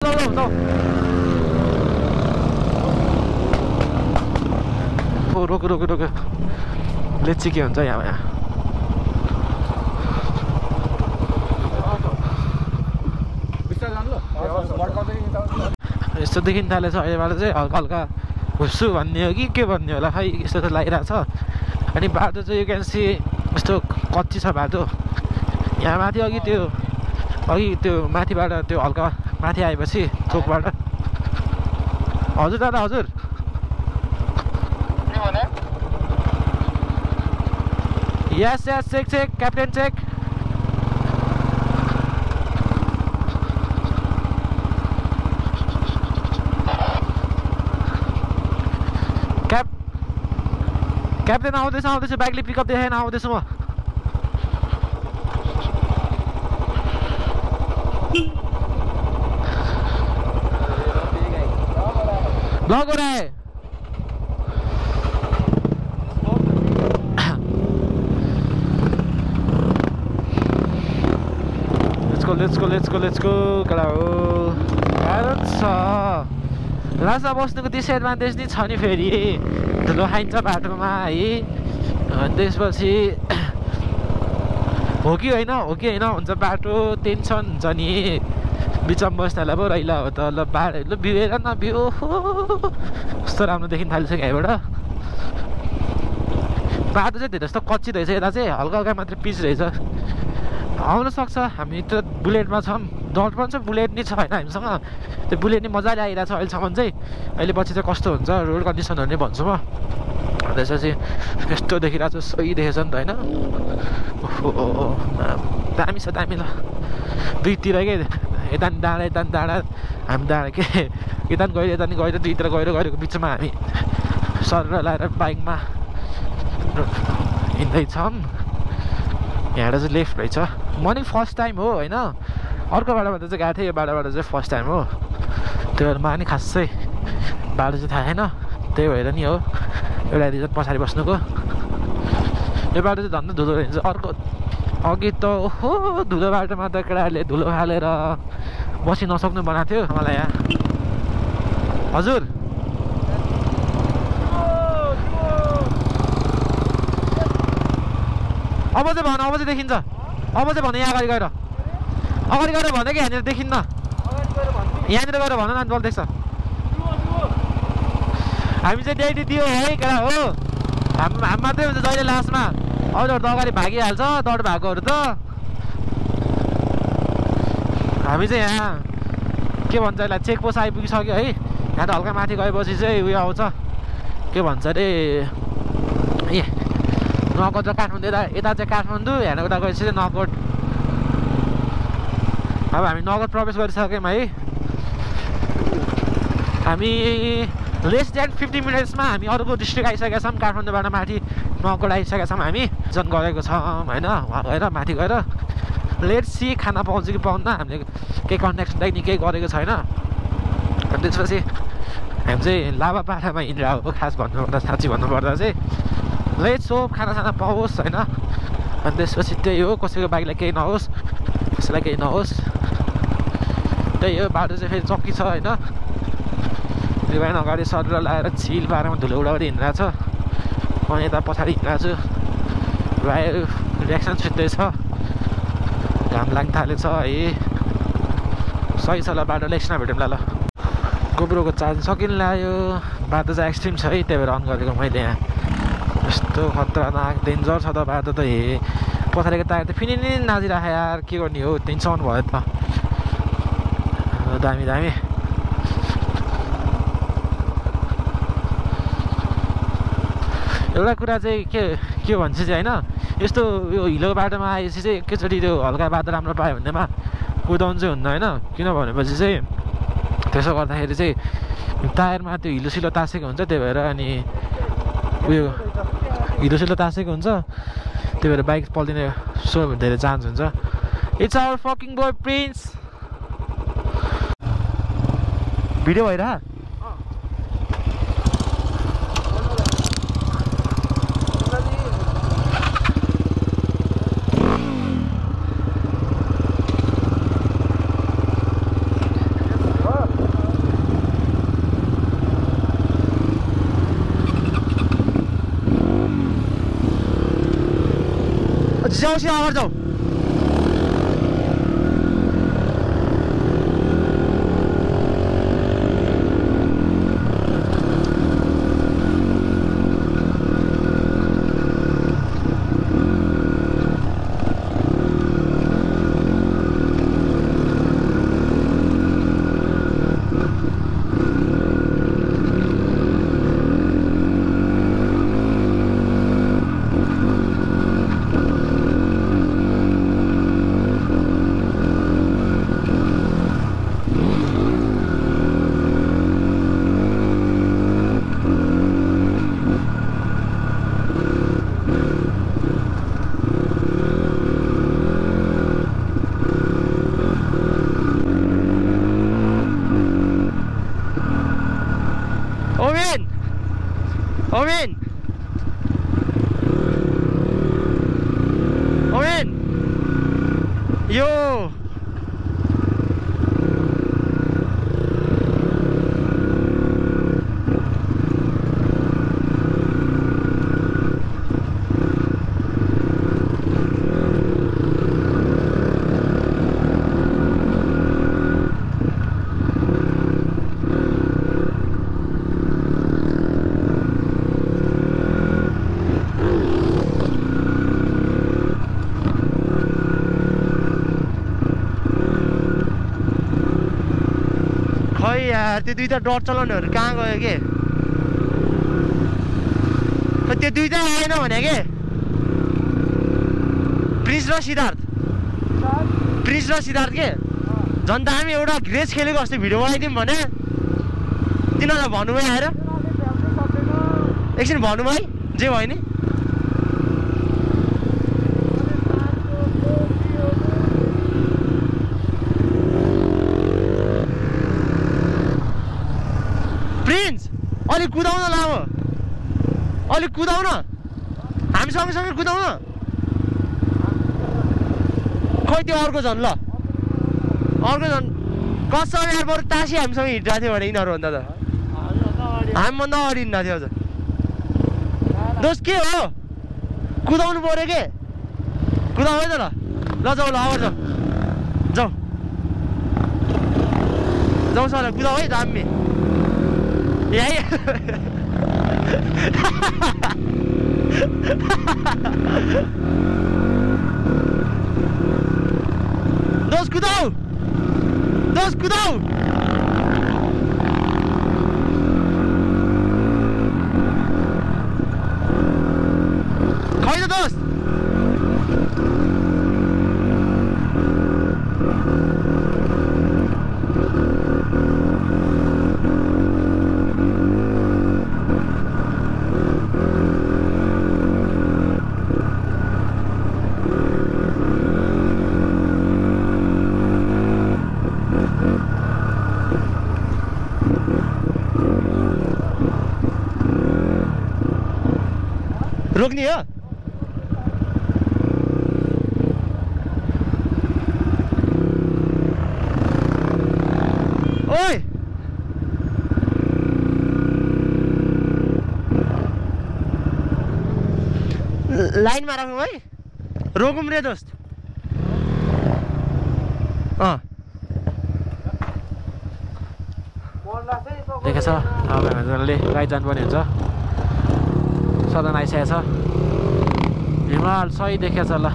रोक रोक रोक लेची के हुन्छ यहाँ यस्तो देखिन थालेछ अहिलेबाट चाहिँ हल्का हल्का हुस्सु भन्ने हो कि के भन्ने होला खै यस्तो त लागिरहेको छ अनि बाटो चाहिँ यु क्यान सी यस्तो कच्ची छ बाटो यहाँ माथि अघि त्यो माथिबाट त्यो हल्का माथि आएपछि चोकबाट हजुर दादा हजुर yes yes check check captain check captain आउँदैछ बाइकले पिकअप देखाएन आउँदैछु म लगो रे लेट्स गो कडा हो कारण छ राजा बस्नुको डिसएडभान्टेज नि छ नि फेरि धुलो खाइन्छ बाटोमा है अनि त्यसपछि हो कि होइन हुन्छ बाटो टेन्सन हुन्छ नि बिचमा बस्नेलाई पो रहिला हो त ल बाटो ल भ्यू हेर न भ्यू कस्तो राम्रो देखिन थालिसक्यो यहाँबाट बाटो चाहिँ धेरै जस्तो कच्ची रहेछ यता चाहिँ हल्का हल्का मात्रै पिच रहेछ आउन सक्छ हामी त बुलेटमा छौँ डट पनि छ बुलेट नि छ होइन हामीसँग त्यो बुलेट नि मजाले आइरहेको छ अहिलेसम्म चाहिँ अहिले पछि चाहिँ कस्तो हुन्छ रोड कन्डिसनहरू नै भन्छु म त्यसपछि यस्तो देखिरहेको छ सही देखेछ नि त होइन दामी छ दामी ल दुईतिर के यता नि डाँडा हामी डाँडा के यता नि गएर दुईतिर गएको बिचमा हामी सर लाएर बाइकमा हिँड्दैछौँ यहाँबाट चाहिँ लेफ्ट रहेछ म नि फर्स्ट टाइम हो होइन अर्को बाटोबाट चाहिँ गएको थिएँ यो बाटोबाट चाहिँ फर्स्ट टाइम हो त्यही भएर मलाई नि खासै बाटो चाहिँ थाहा छैन त्यही भएर नि हो एउटा रिजन पछाडि बस्नुको यो बाटो चाहिँ झन् धुलो रहन्छ अर्को अघि त ओहो धुलो बाटोमा त केटाहरूले धुलो फालेर बसी नसक्नु बनाएको थियो मलाई यहाँ हजुर अब चाहिँ देखिन्छ अब चाहिँ भन यहाँ अगाडि गएर भने कि यहाँनिर देखिन्न यहाँनिर गएर भन न बल देख्छ हामी चाहिँ डेली दियो है केटा हो हाम मात्रै हुन्छ जहिले लास्टमा अरूहरू त अगाडि भागिहाल्छ दौड भएकोहरू त हामी चाहिँ यहाँ के भन्छ यसलाई चेकपोस्ट आइपुगिसक्यो है यहाँ त हल्का माथि गएपछि चाहिँ उयो आउँछ के भन्छ अरे ए नगद र काठमाडौँ यता चाहिँ काठमाडौँ यहाँ उता गएपछि चाहिँ नगद अब हामी नगद प्रवेश गरिसक्यौँ है हामी लेस देन 50 मिनट्समा हामी अर्को डिस्ट्रिक्ट आइसकेका छौँ काठमाडौँबाट माथि नगद आइसकेका छौँ हामी जन गएको छौँ होइन वहाँ गएर माथि गएर लेट्स सी खाना पाउँछ कि पाउँदैन हामीले केही कन्ट्याक्ट नि केही गरेको छैन अनि त्यसपछि हामी चाहिँ लाभा पाठामा हिँडिरहेको खास भन्नुपर्दा साँच्ची भन्नुपर्दा चाहिँ लेट्स होप खाना पाओस् होइन अनि त्यसपछि त्यही हो कसैको बाइकलाई केही नहोस् कसैलाई केही नहोस् त्यही हो बाटो चाहिँ फेरि चक्की छ होइन रिवाइन अगाडि सरेर लाएर छिल पारेमा धुलो उडाउँदै हिँडिरहेको छ म यता पछाडि हिँडिरहेको छु वायु रियाक्सन छिट्दैछ घाम लाग्न थालेछ है सही छ ल बाटो एकछिनमा भेटौँला ल गोब्रोको चार्ज सकिन लाग्यो बाटो चाहिँ एक्सट्रिम छ है त्यही भएर अन गरेको मैले यहाँ यस्तो खतरनाक डेन्जर छ त बाटो त हे पछाडिको टायर त फेरि नै नाचिरहेको यार के गर्ने हो टेन्सन भयो त दामी दामी एउटा कुरा चाहिँ के भन्छ चाहिँ होइन यस्तो यो हिलो बाटोमा आएपछि चाहिँ एकैचोटि त्यो हल्का बाटो राम्रो पायो भनेमा कुदाउनु चाहिँ हुन्न होइन किन भनेपछि चाहिँ त्यसो गर्दाखेरि चाहिँ टायरमा त्यो हिलोसिलो तासेको हुन्छ त्यही भएर अनि उयो हिलोसिलो तासेको हुन्छ त्यही भएर बाइक पल्टिने सो धेरै चान्स हुन्छ it's our fucking boy prince video भइरह जाऊ सिधा अगाडि जाऊ त्यो दुईटा डट चलाउनेहरू कहाँ गयो के त्यो दुईटा आएन भने के प्रिन्स र सिद्धार्थ के झन् दामी एउटा ग्रेस खेलेको अस्ति भिडियो बनाइदिउँ भने तिनीहरूलाई भन्नुभयो आएर एकछिन भन्नुभयो है जे भयो नि अलिक कुदाउन लामो अलिक कुदाउन हामी सँगसँगै कुदाउन खै त्यो अर्को झन् ल अर्को झन् कसरी यार बरु तासी हामीसँग हिँडिरहेको थियो भने यिनीहरूभन्दा त हामीभन्दा अगाडि हिँड्दा थियो अझ दोस्त के हो कुदाउनु पऱ्यो के कुदाउ है त ल जाऊ ल अगाडि जाऊ जाऊ सर कुदाउ है दामी यही दोस्त कुदाऊ खै त दोस्त रोक्ने हो ओइ लाइनमा राखौँ है रोकौँ रे दोस्त देखेछ अब हामीहरूले गाई जानुपर्ने हुन्छ सदन आइसकेको छ हिमाल सही देखेछ ल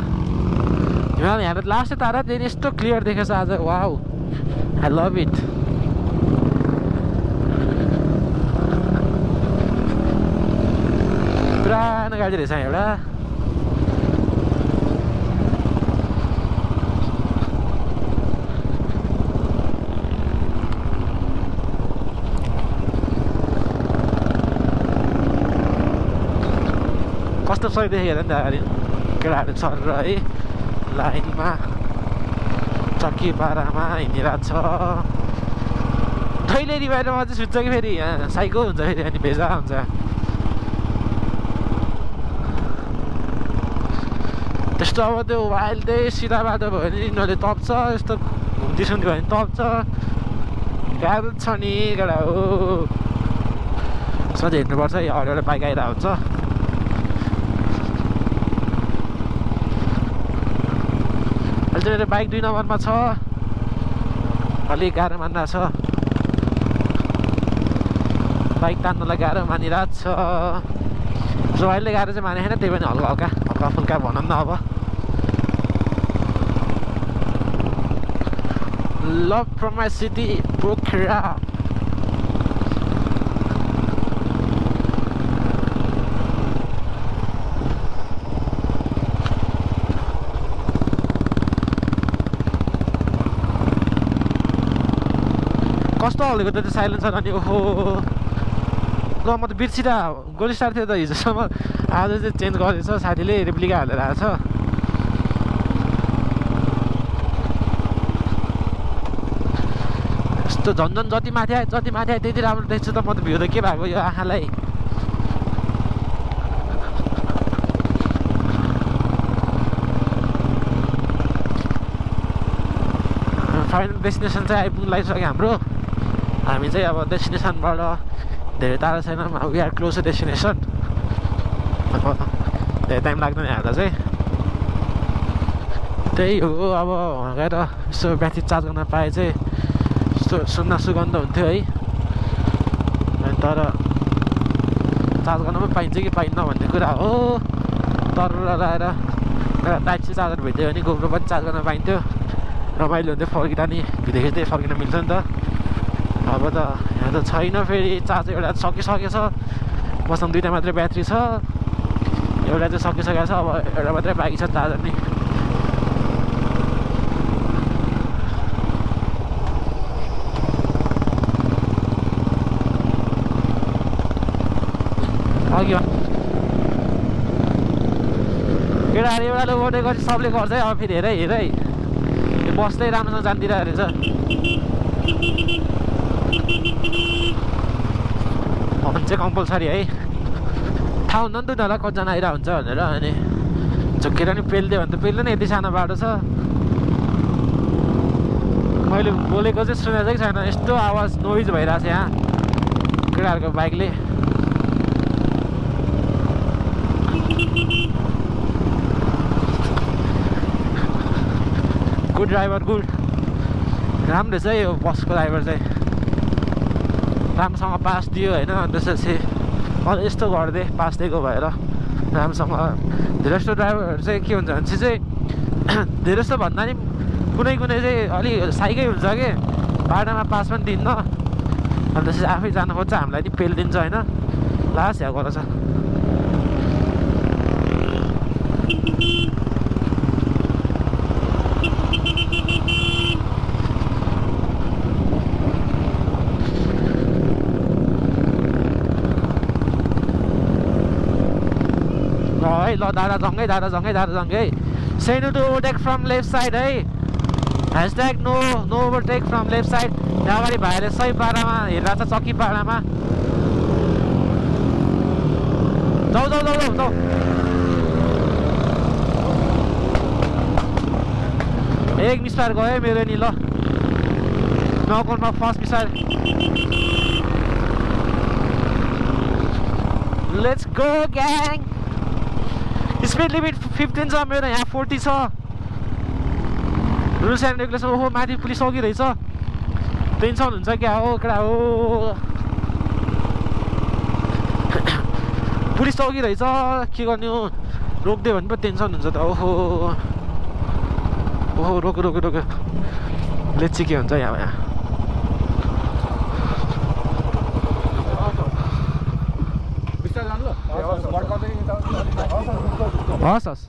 हिमाल यहाँ लास्ट तारा त्यही यस्तो क्लियर देखेछ आज वाउ आई लभ इट पुरानो गाडी रहेछ एउटा कस्तो सही देखेर नि त अगाडि केटाहरू छ र है लाइनमा चक्की पारामा हिँडिरहेको छ थैलेरी बाहिरमा चाहिँ सुत्छ कि फेरि यहाँ साइको हुन्छ फेरि अनि भेजा हुन्छ त्यस्तो अब त्यो वाइल चाहिँ सिधा बाटो भयो भने यिनीहरूले तप्छ यस्तो घुम्ती सुन्ती भयो भने तप्छ गाह्रो छ नि केटा हो सधैँ हिँड्नुपर्छ यहाँ अरू एउटा बाइक आइरहेको हुन्छ अझै मेरो बाइक 2 नम्बरमा छ अलिक गाह्रो मानिरहेको छ बाइक तान्नलाई गाह्रो मानिरहेको छ जो अहिले गाह्रो चाहिँ माने छैन त्यही पनि हल्का फुल्का भनौँ न अब love from my city Pokhara कस्तो हल्लेको त त्यो साइलेन्सर अनि ओहो ल म त बिर्सिँदा गोली स्टार थियो त हिजोसम्म आज चाहिँ चेन्ज गरेछ साथीले रेप्लिका हालेर आएको छ यस्तो झन्झन जति माथि आयो त्यति राम्रो देख्छु त म त भ्यू त के भएको यो आँखालाई फाइनल डेस्टिनेसन चाहिँ आइपुग्नु लागिसक्यो हाम्रो हामी चाहिँ अब डेस्टिनेसनबाट धेरै टाढा छैन we are close to destination धेरै टाइम लाग्दैन हेर्दा चाहिँ त्यही हो अब गएर यसो ब्याट्री चार्ज गर्न पाए चाहिँ यस्तो सुगन्ध हुन्थ्यो है तर चार्ज गर्न पनि पाइन्छ कि पाइन्न भन्ने कुरा हो तर लगाएर टाइप सी चार्जर भेट्यो भने गोप्रो पनि चार्ज गर्न पाइन्थ्यो रमाइलो हुन्थ्यो फर्किँदा नि भिडियो खिच्दै फर्किन मिल्छ नि त अब त यहाँ त छैन फेरि चार्ज एउटा सकिसकेछ मसँग 2टा मात्रै ब्याट्री छ एउटा चाहिँ सकिसकेको छ अब एउटा मात्रै बाँकी छ चार्जर नि अघि केटाहरू एउटाले ओर्ने गरी सबले गर्छ है अब फेरि हेर है बस्दै राम्रोसँग जान्दिरहेको रहेछ भन्छ कम्पलसरी है थाहा हुन्न नि त उनीहरूलाई कतिजना आइरहेको हुन्छ भनेर अनि झुक्केर नि पेल्दियो भने त पेल्दैन यति सानो बाटो छ मैले बोलेको चाहिँ सुनेको चाहिँ छैन यस्तो आवाज नोइज भइरहेको छ यहाँ केटाहरूको बाइकले गुड ड्राइभर गुड राम्रो छ यो बसको ड्राइभर चाहिँ राम्रोसँग पास दियो होइन त्यसपछि अझ यस्तो गरिदिए पास दिएको भएर राम्रोसँग धेरै जस्तो ड्राइभरहरू चाहिँ के हुन्छ भने चाहिँ धेरै जस्तो भन्दा नि कुनै चाहिँ अलिक साइकै हुन्छ कि बाटोमा पास पनि दिन्न अनि त्यसपछि आफै जानु खोज्छ हामीलाई नि पेलिदिन्छ होइन लास्ट यहाँ गराउँछ है ल दादा जङ्गै say no to overtake from left side है hashtag no overtake from left side यहाँ अगाडि भाइले सही पारामा हेरिरहेको छ चक्की पारामा जाऊ एक मिसफायर गयो मेरो नि ल नगरमा first misfire let's go gang speed limit 15 छ मेरो यहाँ 40 छ रुल्स एन्ड रेगुलेसन ओहो माथि पुलिस अघिरहेछ टेन्सन हुन्छ क्या हो केटा हो पुलिस अघिरहेछ के गर्ने हो रोकिदियो भने पो टेन्सन हुन्छ त ओहो रोक लेट्स के हुन्छ यहाँ हस्